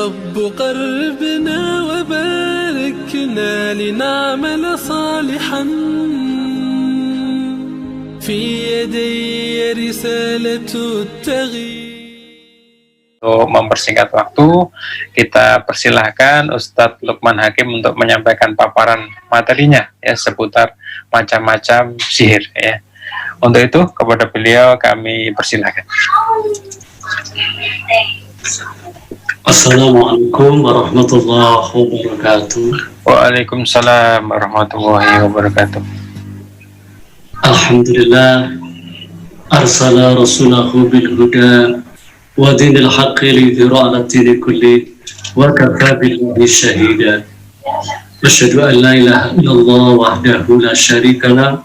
رب قربنا وباركنا لنعمل صالحا في يدي رسالة التغيير. Untuk mempersingkat waktu, kita persilahkan Ustadz Lukman Hakim untuk menyampaikan paparan materinya ya seputar macam-macam sihir ya. Untuk itu kepada beliau kami persilahkan. Assalamualaikum warahmatullahi wabarakatuh. Waalaikumsalam warahmatullahi wabarakatuh. Alhamdulillah arsala rasulahu bil huda wa dinil haqqi lidhira ala dini kulli wa kafa billahi shahida. Asyhadu an la ilaha illallah wahdahu la syarika lah,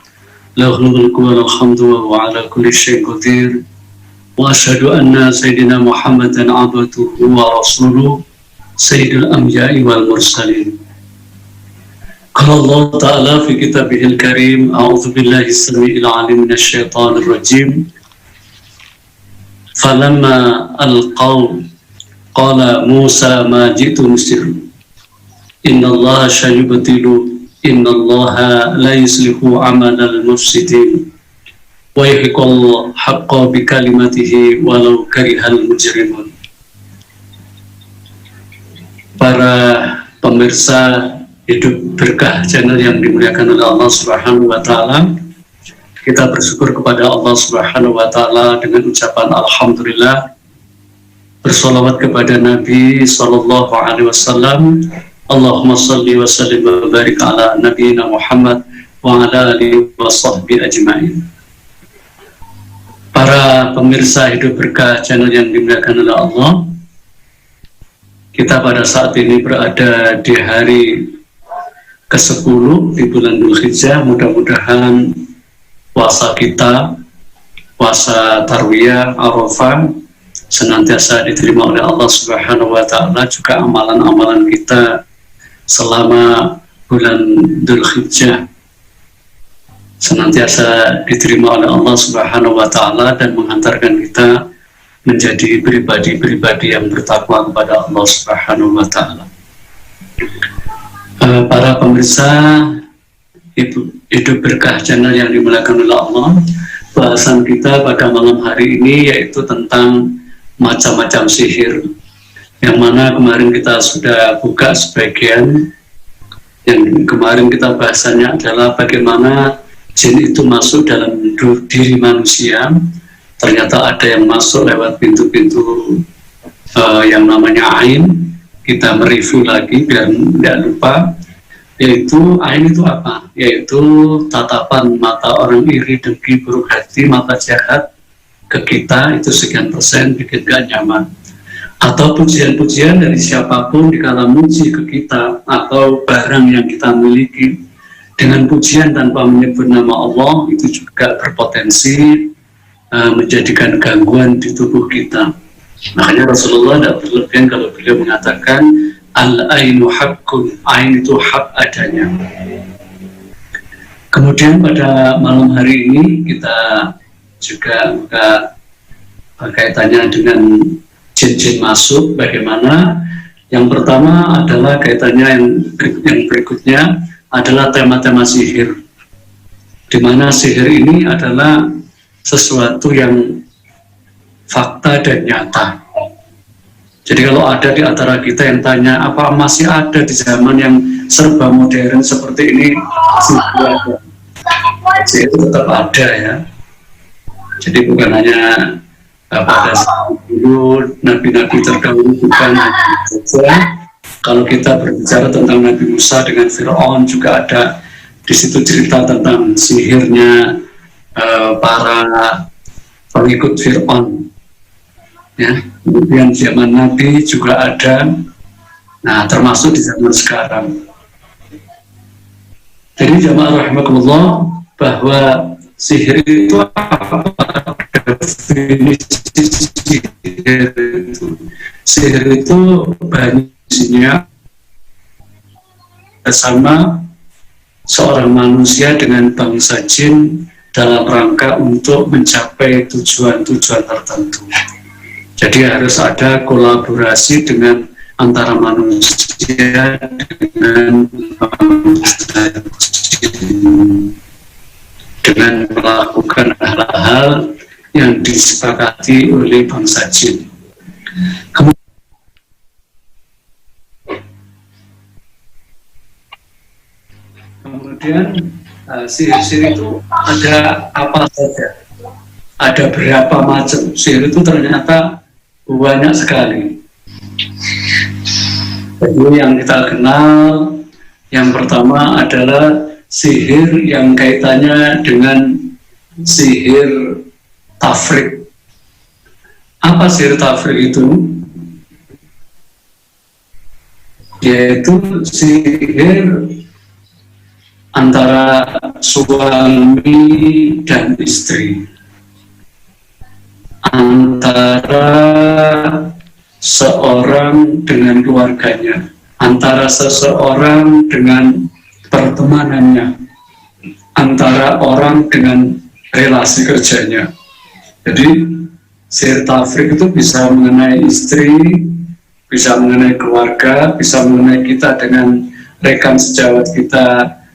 lahul mulku wa lahul hamdu wa huwa ala kulli syai'in qadir. Wa asyhadu anna sayyidina Muhammadan abduhu wa rasuluhu sayyidul anbiya'i wal mursalin. Qala Allah Ta'ala fi kitabihil karim, a'udzu billahi as-sami'il 'alim minasy syaithanir rajim. Falamma alqaw qala Musa ma ji'tum sir. Innallaha sayubtilu innallaha la yuslihu 'amalal mufsidin wa yahiqqul haqqa bi kalimatihi walau karihal mujrimun. Para pemirsa Hidup Berkah channel yang dimuliakan oleh Allah Subhanahu wa taala, kita bersyukur kepada Allah Subhanahu wa taala dengan ucapan alhamdulillah, bersolawat kepada Nabi sallallahu alaihi wasallam. Allahumma shalli wa sallim wa barik ala nabiyina Muhammad wa ala alihi wa sahbihi ajmain. Para pemirsa Hidup Berkah channel yang dimuliakan oleh Allah, kita pada saat ini berada di hari ke-10 di bulan Dzulhijjah. Mudah-mudahan puasa kita, puasa Tarwiyah, Arafah, senantiasa diterima oleh Allah Subhanahu wa taala, juga amalan-amalan kita selama bulan Dzulhijjah senantiasa diterima oleh Allah Subhanahu wa taala dan menghantarkan kita menjadi pribadi-pribadi yang bertakwa kepada Allah Subhanahu wa taala. Para pemirsa Hidup Berkah channel yang dimuliakan oleh Allah, bahasan kita pada malam hari ini yaitu tentang macam-macam sihir, yang mana kemarin kita sudah buka sebagian. Yang kemarin kita bahasannya adalah bagaimana jin itu masuk dalam diri manusia. Ternyata ada yang masuk lewat pintu-pintu yang namanya ain. Kita mereview lagi biar tidak lupa, yaitu ain itu apa? Yaitu tatapan mata orang iri, dengki, buruk hati, mata jahat ke kita, itu sekian persen bikin gak nyaman. Atau pujian-pujian dari siapapun dikala muji ke kita atau barang yang kita miliki dengan pujian tanpa menyebut nama Allah, itu juga berpotensi menjadikan gangguan di tubuh kita. Makanya Rasulullah tidak berlebihan kalau beliau mengatakan al-ainu haqqun, ain itu hak adanya. Kemudian pada malam hari ini kita juga buka kaitannya dengan jin-jin masuk. Bagaimana? Yang pertama adalah kaitannya yang berikutnya adalah tema-tema sihir, di mana sihir ini adalah sesuatu yang fakta dan nyata. Jadi kalau ada di antara kita yang tanya, apa masih ada di zaman yang serba modern seperti ini? Itu tetap ada ya. Jadi bukan hanya pada saat dulu nabi-nabi terdahulu, bukan saja. Kalau kita berbicara tentang Nabi Musa dengan Fir'aun, juga ada di situ cerita tentang sihirnya para pengikut Fir'aun. Ya, kemudian zaman Nabi juga ada, nah termasuk di zaman sekarang. Jadi jamaah rahimakumullah, bahwa sihir itu apa? Definisi sihir itu banyak isinya, bersama seorang manusia dengan bangsa jin dalam rangka untuk mencapai tujuan-tujuan tertentu. Jadi harus ada kolaborasi dengan antara manusia dengan bangsa jin, dengan melakukan hal-hal yang disepakati oleh bangsa jin. Kemudian sihir-sihir itu ada apa saja? Ada berapa macam? Sihir itu ternyata banyak sekali. Jadi yang kita kenal, yang pertama adalah sihir yang kaitannya dengan sihir tafrik. Apa sihir tafrik itu? Yaitu sihir antara suami dan istri, antara seorang dengan keluarganya, antara seseorang dengan pertemanannya, antara orang dengan relasi kerjanya. Jadi sihir tafrik itu bisa mengenai istri, bisa mengenai keluarga, bisa mengenai kita dengan rekan sejawat kita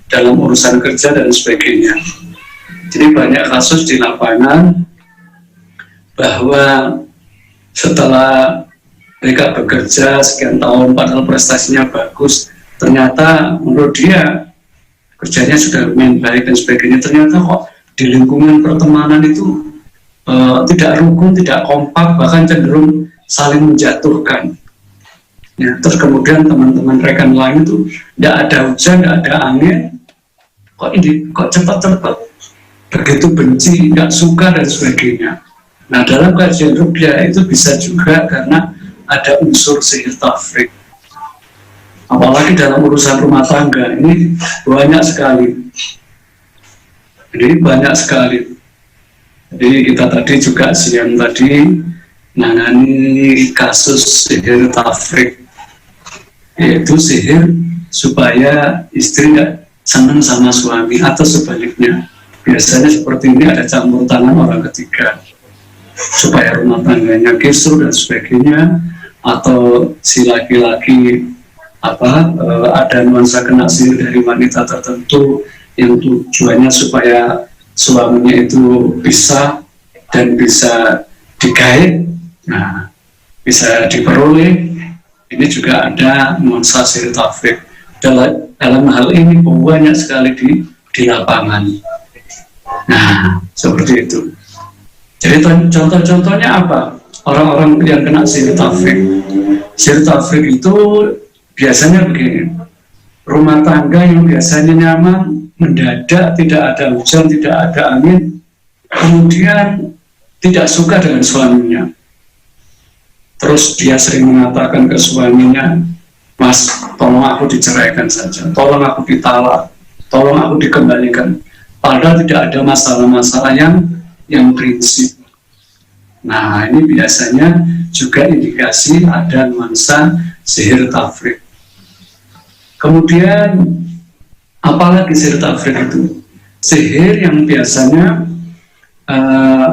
dalam urusan kerja dan sebagainya. Jadi banyak kasus di lapangan bahwa setelah mereka bekerja sekian tahun padahal prestasinya bagus, ternyata menurut dia kerjanya sudah lumayan baik dan sebagainya, ternyata kok di lingkungan pertemanan itu tidak rukun, tidak kompak, bahkan cenderung saling menjatuhkan. Ya, terus kemudian teman-teman rekan lain itu tidak ada hujan, tidak ada angin, kok cepat-cepat begitu benci, nggak suka dan sebagainya. Nah, dalam kajian ruqyah itu bisa juga karena ada unsur sihir tafrik. Apalagi dalam urusan rumah tangga ini banyak sekali. Jadi banyak sekali. Jadi kita tadi juga siang tadi menangani kasus sihir tafrik, yaitu sihir supaya istri nggak senang sama suami atau sebaliknya. Biasanya seperti ini ada campur tangan orang ketiga supaya rumah tangganya kisruh dan sebagainya, atau si laki-laki ada nuansa kena sihir dari wanita tertentu yang tujuannya supaya suaminya itu bisa dan bisa digait, nah bisa diperoleh. Ini juga ada nuansa sihir tafrik. Dalam hal ini banyak sekali di lapangan. Nah, seperti itu. Jadi contoh-contohnya apa? Orang-orang yang kena sihir tafrik. Sihir tafrik itu biasanya begini. Rumah tangga yang biasanya nyaman, mendadak tidak ada hujan, tidak ada angin, kemudian tidak suka dengan suaminya. Terus dia sering mengatakan ke suaminya, "Mas, tolong aku diceraikan saja, tolong aku ditalak, tolong aku dikembalikan." Padahal tidak ada masalah-masalah yang prinsip. Nah, ini biasanya juga indikasi ada nuansa sihir tafrik. Kemudian, apalagi sihir tafrik itu? Sihir yang biasanya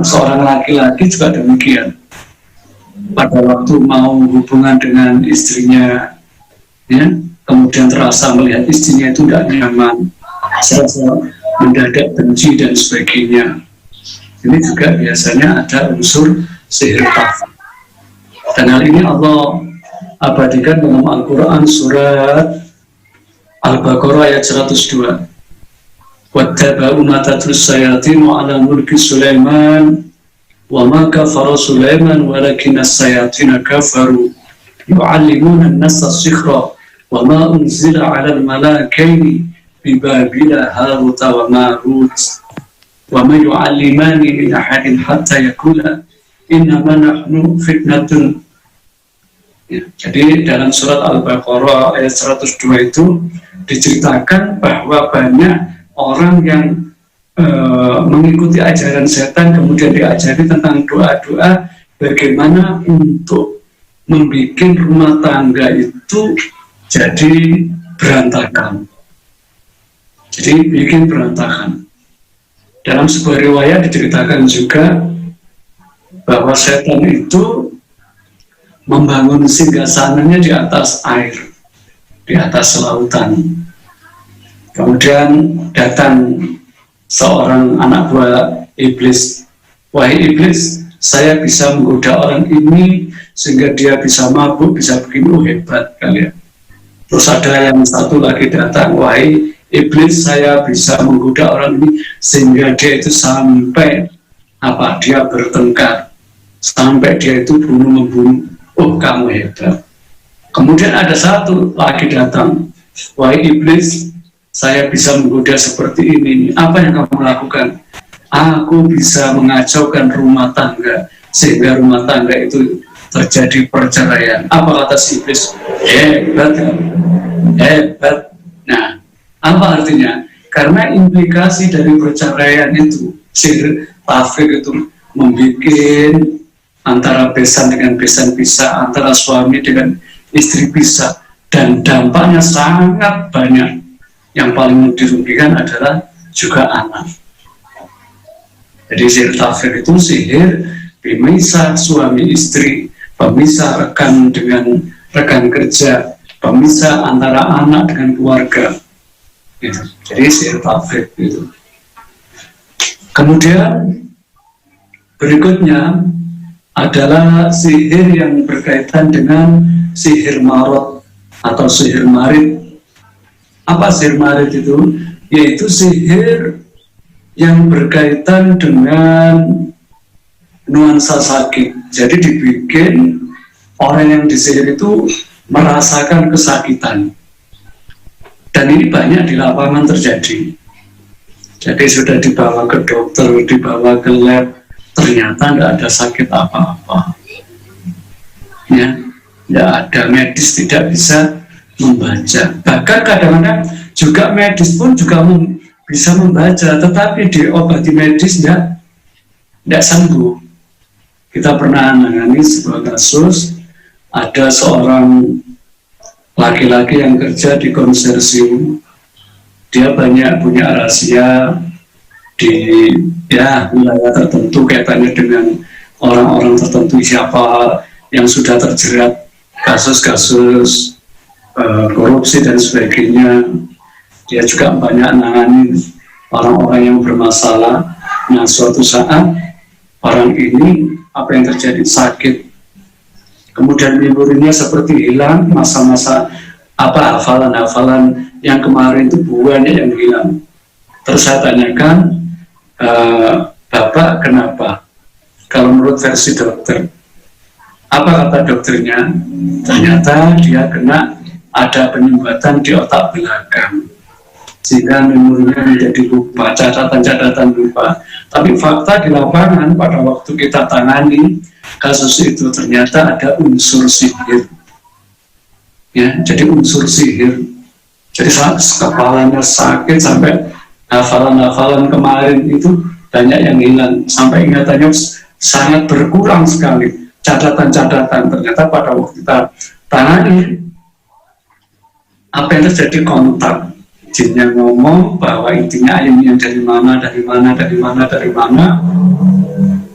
seorang laki-laki juga demikian. Pada waktu mau hubungan dengan istrinya, ya, kemudian terasa melihat istrinya itu tidak nyaman, serasa mendadak benci dan sebagainya. Ini juga biasanya ada unsur sihir tafrik. Dan hal ini Allah abadikan dalam Al-Quran surat Al-Baqarah ayat 102. Wattaba'u ma tatlus sayatinu ala mulki Sulaiman wa ma kafara Sulaiman walakinna sayatina kafaru yu'allimuna an-nasa as-sikhra wa ma unzila 'ala al-malakaini bi Babila Haruta wa Marut wa ma yu'allimani min ahadin hatta yaqula innama nahnu fitnatun. Ya, jadi dalam surat Al-Baqarah ayat 102 itu diceritakan bahwa banyak orang yang mengikuti ajaran setan, kemudian diajari tentang doa-doa bagaimana untuk membuat rumah tangga itu jadi berantakan. Jadi bikin berantakan. Dalam sebuah riwayat diceritakan juga bahwa setan itu membangun singgasananya di atas air, di atas lautan. Kemudian datang seorang anak buah iblis. Wahai iblis, saya bisa menggoda orang ini sehingga dia bisa mabuk, bisa begini, hebat kalian. Terus ada yang satu lagi datang, wahai iblis, saya bisa menggoda orang ini sehingga dia itu sampai dia bertengkar, sampai dia itu bunuh-membunuh. Oh, kamu hebat. Kemudian ada satu lagi datang, wahai iblis, saya bisa menggoda seperti ini. Apa yang kamu lakukan? Aku bisa mengacaukan rumah tangga sehingga rumah tangga itu terjadi perceraian. Apa kata si iblis? Hebat, hebat. Nah, apa artinya? Karena implikasi dari perceraian itu, sihir tafrik itu membuat antara besan dengan besan pisah, antara suami dengan istri pisah, dan dampaknya sangat banyak. Yang paling dirugikan adalah juga anak. Jadi sihir tafrik itu sihir pemisah suami istri, pemisah rekan dengan rekan kerja, pemisah antara anak dengan keluarga. Gitu. Jadi sihir tafrik itu. Kemudian berikutnya adalah sihir yang berkaitan dengan sihir marot atau sihir marit. Apa sihir marit itu? Yaitu sihir yang berkaitan dengan nuansa sakit. Jadi dibikin orang yang disihir itu merasakan kesakitan. Dan ini banyak di lapangan terjadi. Jadi sudah dibawa ke dokter, dibawa ke lab, ternyata tidak ada sakit apa-apa. Ya, tidak ada, medis tidak bisa membaca. Bahkan kadang-kadang juga medis pun juga bisa membaca, tetapi diobati medis tidak sembuh. Kita pernah menangani sebuah kasus, ada seorang laki-laki yang kerja di konsorsium. Dia banyak punya rahasia di wilayah tertentu kaitannya dengan orang-orang tertentu, siapa yang sudah terjerat kasus-kasus korupsi dan sebagainya. Dia juga banyak menangani orang-orang yang bermasalah. Nah, suatu saat orang ini apa yang terjadi, sakit, kemudian memorinya seperti hilang, masa-masa hafalan-hafalan yang kemarin itu banyak yang hilang. Terus saya tanyakan, Bapak kenapa? Kalau menurut versi dokter, apa kata dokternya? Ternyata dia kena ada penyumbatan di otak belakang, sehingga memorinya menjadi lupa, catatan-catatan lupa. Tapi fakta di lapangan pada waktu kita tangani kasus itu ternyata ada unsur sihir. Ya, jadi unsur sihir. Jadi kepalanya sakit sampai hafalan-hafalan kemarin itu banyak yang hilang, sampai ingatannya sangat berkurang sekali. Catatan-catatan ternyata pada waktu kita tangani, apa yang terjadi, kontak. Jinnya ngomong bahwa intinya ayamnya dari mana.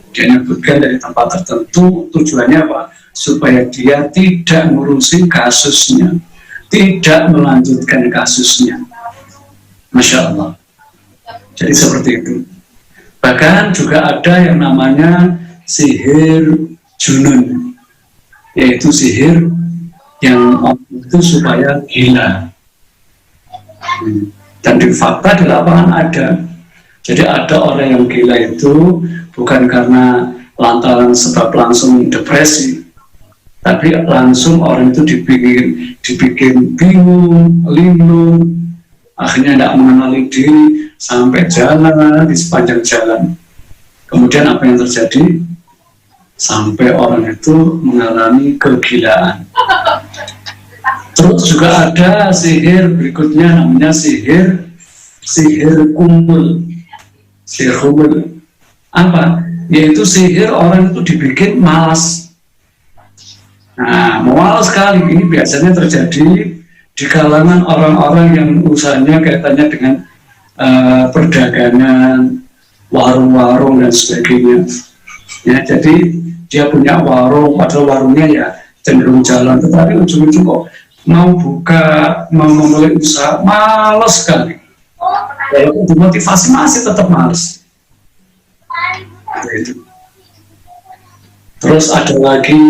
Dia nyebutkan dari tempat tertentu. Tujuannya apa? Supaya dia tidak ngurusin kasusnya, tidak melanjutkan kasusnya. Masya Allah. Jadi seperti itu. Bahkan juga ada yang namanya sihir junun, yaitu sihir yang itu supaya gila. Dan di fakta di lapangan ada. Jadi ada orang yang gila itu bukan karena lantaran sebab langsung depresi, tapi langsung orang itu dibikin bingung, linglung, akhirnya tidak mengenali diri, sampai jalan di sepanjang jalan. Kemudian apa yang terjadi? Sampai orang itu mengalami kegilaan. Terus juga ada sihir berikutnya, namanya sihir kumul. Sihir kumul apa? Yaitu sihir orang itu dibikin malas. Nah, malas sekali ini biasanya terjadi di kalangan orang-orang yang usahanya kaitannya dengan perdagangan, warung-warung dan sebagainya. Ya, jadi dia punya warung, padahal warungnya ya cenderung jalan, tetapi ujung-ujung kok mau memulai usaha malas sekali. Walaupun dimotivasi masih tetap malas. Gitu. Terus ada lagi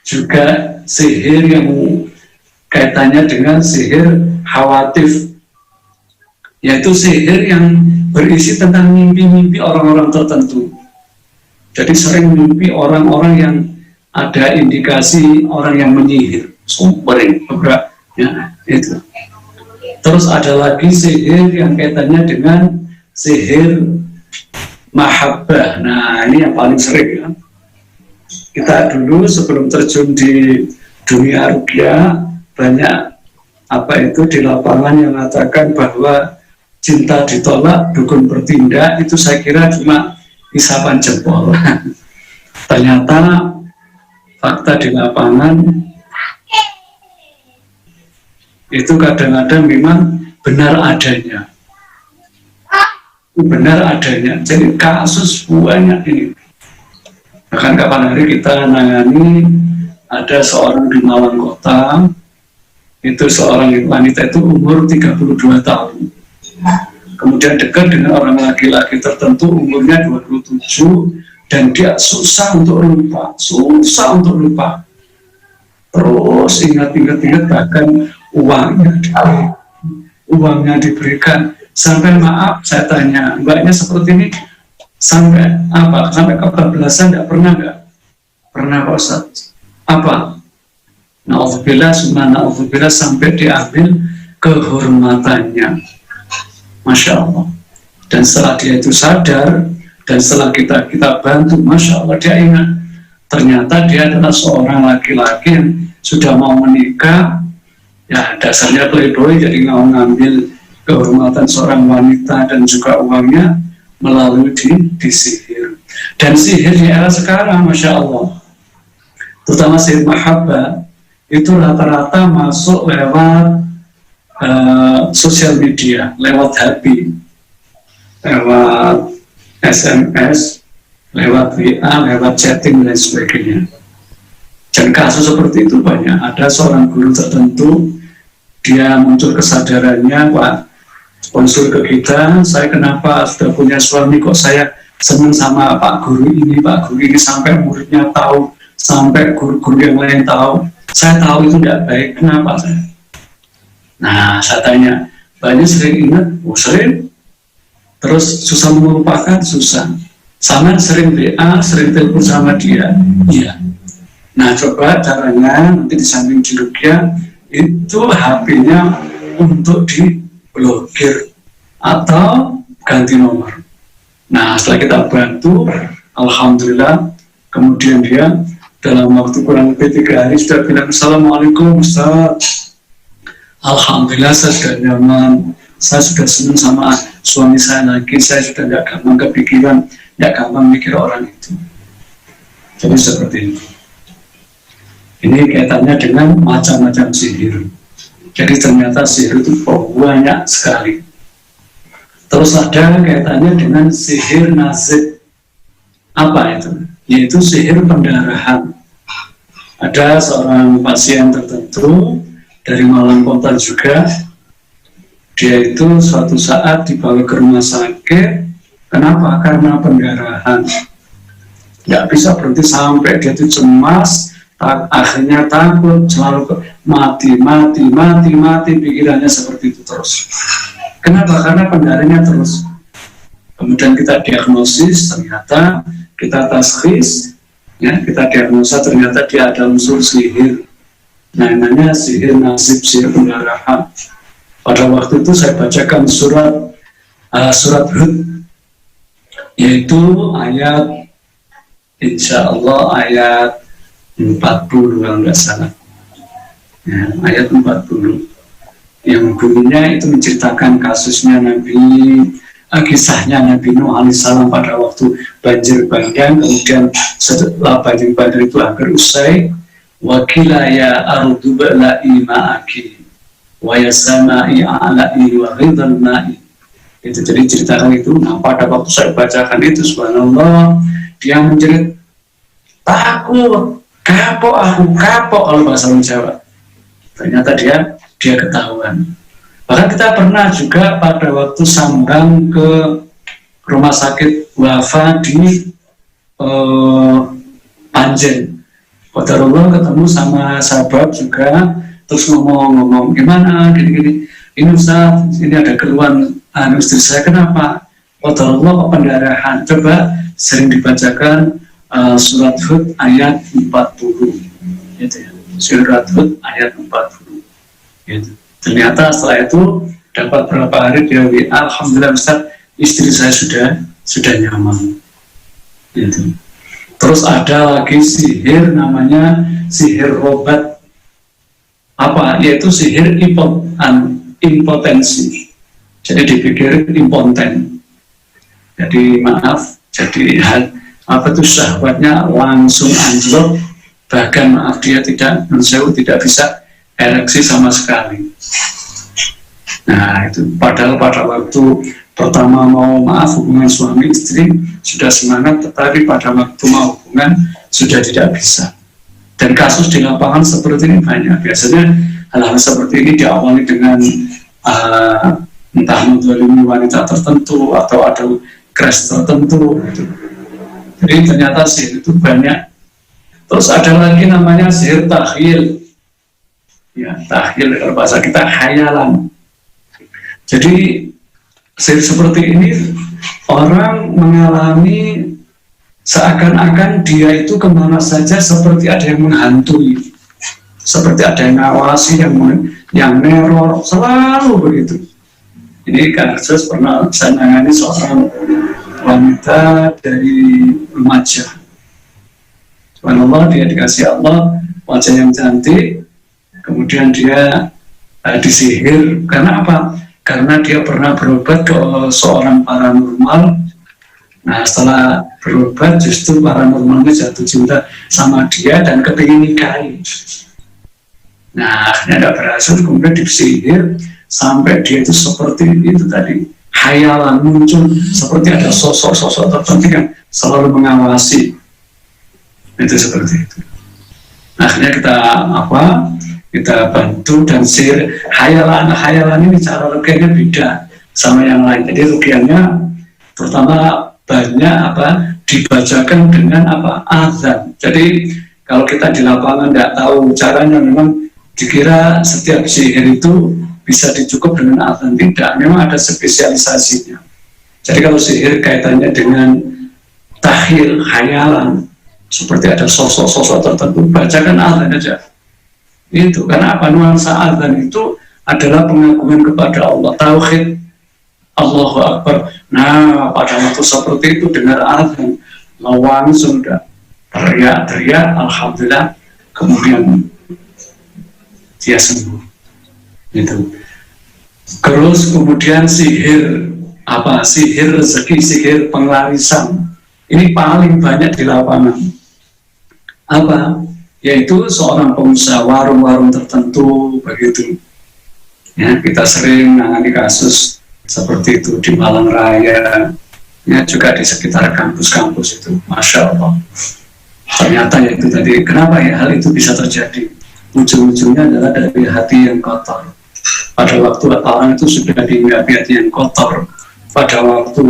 juga sihir yang kaitannya dengan sihir khawatif, yaitu sihir yang berisi tentang mimpi-mimpi orang-orang tertentu. Jadi sering mimpi orang-orang yang ada indikasi orang yang menyihir, sering beberapa, ya, itu. Terus ada lagi sihir yang kaitannya dengan sihir mahabbah. Nah, ini yang paling sering, ya. Kita dulu sebelum terjun di dunia ruqyah banyak di lapangan yang mengatakan bahwa cinta ditolak, dukun bertindak. Itu saya kira cuma isapan jempol. Ternyata fakta di lapangan itu kadang-kadang memang benar adanya. Jadi kasus banyak ini. Bahkan kapan hari kita nangani ada seorang di Malang Kota, itu seorang wanita itu umur 32 tahun. Kemudian dekat dengan orang laki-laki tertentu umurnya 27, dan dia susah untuk lupa. Terus ingat bahkan uangnya diberikan. Sampai maaf saya tanya, mbaknya seperti ini sampai kebablasan nggak pernah Pak Ustaz? Apa? Na'udzubillah sampai diambil kehormatannya. Masya Allah. Dan setelah dia itu sadar, dan setelah kita bantu, Masya Allah, dia ingat ternyata dia adalah seorang laki-laki yang sudah mau menikah. Ya dasarnya playboy, jadi mau ngambil kehormatan seorang wanita dan juga uangnya melalui disihir. Dan sihir di era sekarang, Masya Allah, terutama sihir mahabbah, itu rata-rata masuk lewat sosial media, lewat HP, lewat SMS, lewat WA, lewat chatting dan sebagainya. Dan kasus seperti itu banyak. Ada seorang guru tertentu, dia muncul kesadarannya, Pak, konsul ke kita, saya kenapa sudah punya suami kok saya senang sama Pak Guru ini sampai muridnya tahu, sampai guru-guru yang lain tahu. Saya tahu itu tidak baik, kenapa saya? Nah, saya tanya, banyak sering ingat? Oh, sering. Terus susah melupakan? Susah. Sama sering WA, sering telepon sama dia? Iya. Nah, coba caranya, nanti di samping di ruqyah, itu HP-nya untuk diblokir atau ganti nomor. Nah, setelah kita bantu, alhamdulillah, kemudian dia dalam waktu kurang lebih 3 hari sudah bilang, Assalamualaikum Ustaz, alhamdulillah saya sudah nyaman, saya sudah senang sama suami saya lagi, saya sudah tidak gampang kepikiran, tidak gampang mikir orang itu. Jadi seperti itu. Ini kaitannya dengan macam-macam sihir. Jadi ternyata sihir itu banyak sekali. Terus ada kaitannya dengan sihir nazib. Apa itu? Yaitu sihir pendarahan. Ada seorang pasien tertentu dari Malang Kota juga. Dia itu suatu saat dibawa ke rumah sakit. Kenapa? Karena pendarahan. Tidak bisa berhenti sampai dia itu cemas, akhirnya takut, selalu mati, pikirannya seperti itu terus. Kenapa? Karena pendarahannya terus. Kemudian kita diagnosis, ternyata kita taskhis, ya, kita diagnosa ternyata dia ada unsur sihir. Nah, namanya sihir nasib, sihir pendarahan. Pada waktu itu saya bacakan surat Hud, yaitu ayat, insya Allah ayat 40 kalau nggak salah, ya, ayat 40 yang bunyinya itu menceritakan kasusnya kisahnya Nabi Nuh alaihissalam pada waktu banjir bandang. Kemudian setelah banjir bandang itu hampir usai, wakila ya ardu bala'i ma'aki wa ya sama'i a'la'i wa ghidal ma'i. Itu jadi ceritakan itu. Nah, pada waktu saya bacakan itu, subhanallah, dia menjerit, takut, kapok kalau bahasa Jawa. Ternyata dia ketahuan. Bahkan kita pernah juga pada waktu sambang ke rumah sakit Wafa di Panjen. Qadarullah ketemu sama sahabat juga, terus ngomong gimana gini. Ini Ustaz, ini ada keluhan istri saya, kenapa? Qadarullah pendarahan. Coba sering dibacakan surat Hud ayat 40. Gitu ya. Surat Hud ayat 40. Gitu. Ternyata setelah itu dapat berapa hari dia alhamdulillah Ustaz, istri saya sudah nyaman. Gitu. Terus ada lagi sihir namanya sihir robat, yaitu sihir impotensi. Jadi dipikir impoten. Jadi syahwatnya langsung anjlok, bahkan dia tidak bisa ereksi sama sekali. Nah itu padahal pada waktu pertama mau hubungan suami istri sudah semangat, tetapi pada waktu mau hubungan sudah tidak bisa. Dan kasus di lapangan seperti ini banyak. Biasanya hal-hal seperti ini diawali dengan entah menzalimi wanita tertentu atau ada crash tertentu. Jadi ternyata sihir itu banyak. Terus ada lagi namanya sihir takhil. Ya, takhil dalam bahasa kita khayalan. Jadi sihir seperti ini orang mengalami seakan-akan dia itu kemana saja seperti ada yang menghantui, seperti ada yang ngawasi, yang neror, selalu begitu. Ini kan saya pernah menangani seorang wanita dari Lumajang. Subhanallah, dia dikasih Allah wajah yang cantik, kemudian dia disihir. Karena apa? Karena dia pernah berobat ke seorang paranormal. Nah setelah berobat justru paranormalnya jatuh cinta sama dia dan kepingin nikahi. Nah akhirnya tidak berhasil, kemudian disihir sampai dia itu seperti itu tadi, khayalan, muncul seperti ada sosok-sosok tertentu yang selalu mengawasi. Itu seperti itu. Akhirnya kita bantu dan sihir khayalan ini cara ruqyahnya beda sama yang lain. Jadi ruqyahnya pertama banyak dibacakan dengan azan. Jadi kalau kita di lapangan tidak tahu caranya, memang dikira setiap sihir itu bisa dicukup dengan azan. Tidak, memang ada spesialisasinya. Jadi kalau sihir kaitannya dengan takhil, khayalan, seperti ada sosok-sosok tertentu, bacakan azan aja. Itu karena nuansa azan itu adalah pengagungan kepada Allah, tauhid, Allahu Akbar. Nah pada waktu seperti itu dengar azan, langsung sudah teriak-teriak alhamdulillah, kemudian dia sembuh. Itu. Terus kemudian sihir rezeki, sihir penglarisan, ini paling banyak di lapangan. Yaitu seorang pengusaha warung-warung tertentu begitu. Ya, kita sering menangani kasus seperti itu di Malang Raya, ya juga di sekitar kampus-kampus itu, masya Allah. Ternyata ya itu tadi, kenapa ya hal itu bisa terjadi? Ujung-ujungnya adalah dari hati yang kotor. Pada waktu orang itu sudah dihinggapi hati yang kotor. Pada waktu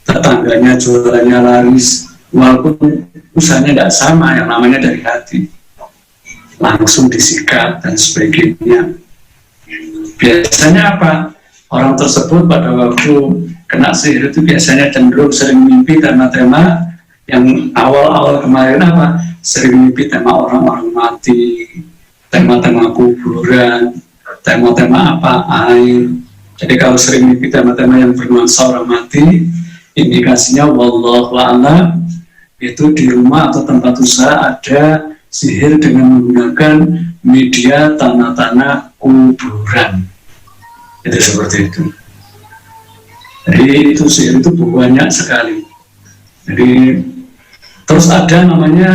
tetangganya jualannya laris, walaupun usahanya tidak sama, yang namanya dari hati, langsung disikat dan sebagainya. Biasanya orang tersebut pada waktu kena sihir itu biasanya cenderung sering mimpi karena tema yang awal-awal kemarin sering mimpi tema orang-orang mati, tema-tema kuburan, tema-tema air. Jadi kalau sering mimpi tema-tema yang bernuansa orang mati, indikasinya wallahu a'lam itu di rumah atau tempat usaha ada sihir dengan menggunakan media tanah-tanah kuburan. Itu seperti itu. Jadi itu sihir itu banyak sekali. Jadi terus ada namanya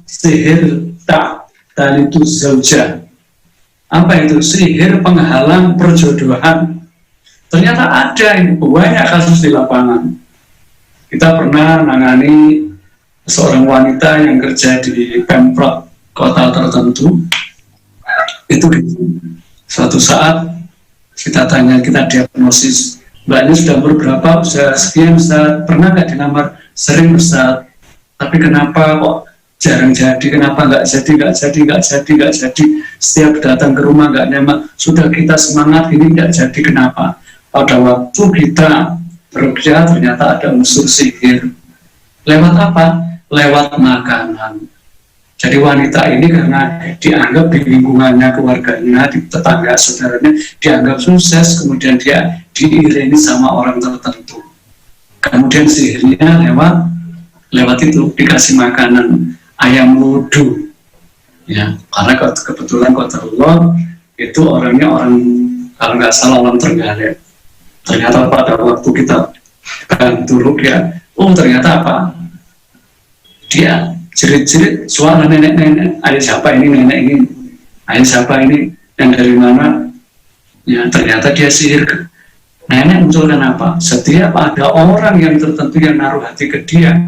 sihir ta'talituz zaujah. Apa itu? Sihir penghalang perjodohan. Ternyata ada ini banyak kasus di lapangan. Kita pernah menangani seorang wanita yang kerja di Pemprov kota tertentu, itu suatu saat kita tanya, kita diagnosis, Mbak ini sudah umur berapa, sudah sekian, Ustaz, pernah nggak dilamar? Sering, Ustaz, tapi kenapa kok jarang jadi, kenapa nggak jadi, setiap datang ke rumah nggak nyaman, sudah kita semangat ini nggak jadi, kenapa? Pada waktu kita bekerja ternyata ada unsur sihir. Lewat apa? Lewat makanan. Jadi wanita ini karena dianggap di lingkungannya, keluarganya, di tetangga, saudaranya, dianggap sukses, kemudian dia diiringi sama orang tertentu. Kemudian sihirnya lewat itu, dikasih makanan ayam wudu. Ya, karena kebetulan qadarullah itu orangnya orang, kalau nggak salah, orang Trenggalek. Ternyata pada waktu kita bantu ruqyah, ternyata apa? Dia jerit-jerit suara nenek-nenek, ayah siapa ini, nenek ini, ayah siapa ini, yang dari mana? Ya, ternyata dia sihir. Nenek muncul kenapa? Setiap ada orang yang tertentu yang naruh hati ke dia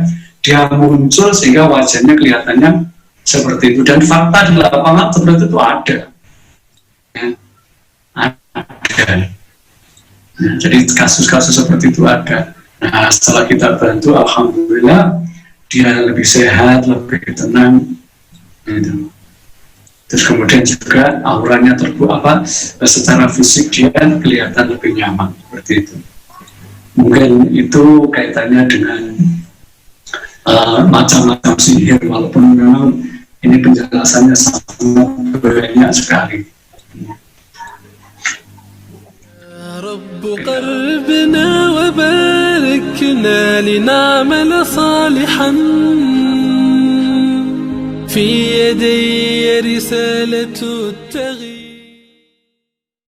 muncul sehingga wajahnya kelihatannya seperti itu. Dan fakta di lapangan seperti itu ada. Ya, ada. Nah, jadi kasus-kasus seperti itu ada. Nah, setelah kita bantu, alhamdulillah dia lebih sehat, lebih tenang, gitu. Terus kemudian juga auranya terbuka, secara fisik dia kelihatan lebih nyaman, seperti itu. Mungkin itu kaitannya dengan macam-macam sihir, walaupun memang ini penjelasannya sangat banyak sekali. رب قربنا وباركنا لنعمل صالحا في يدي رسالة التغيير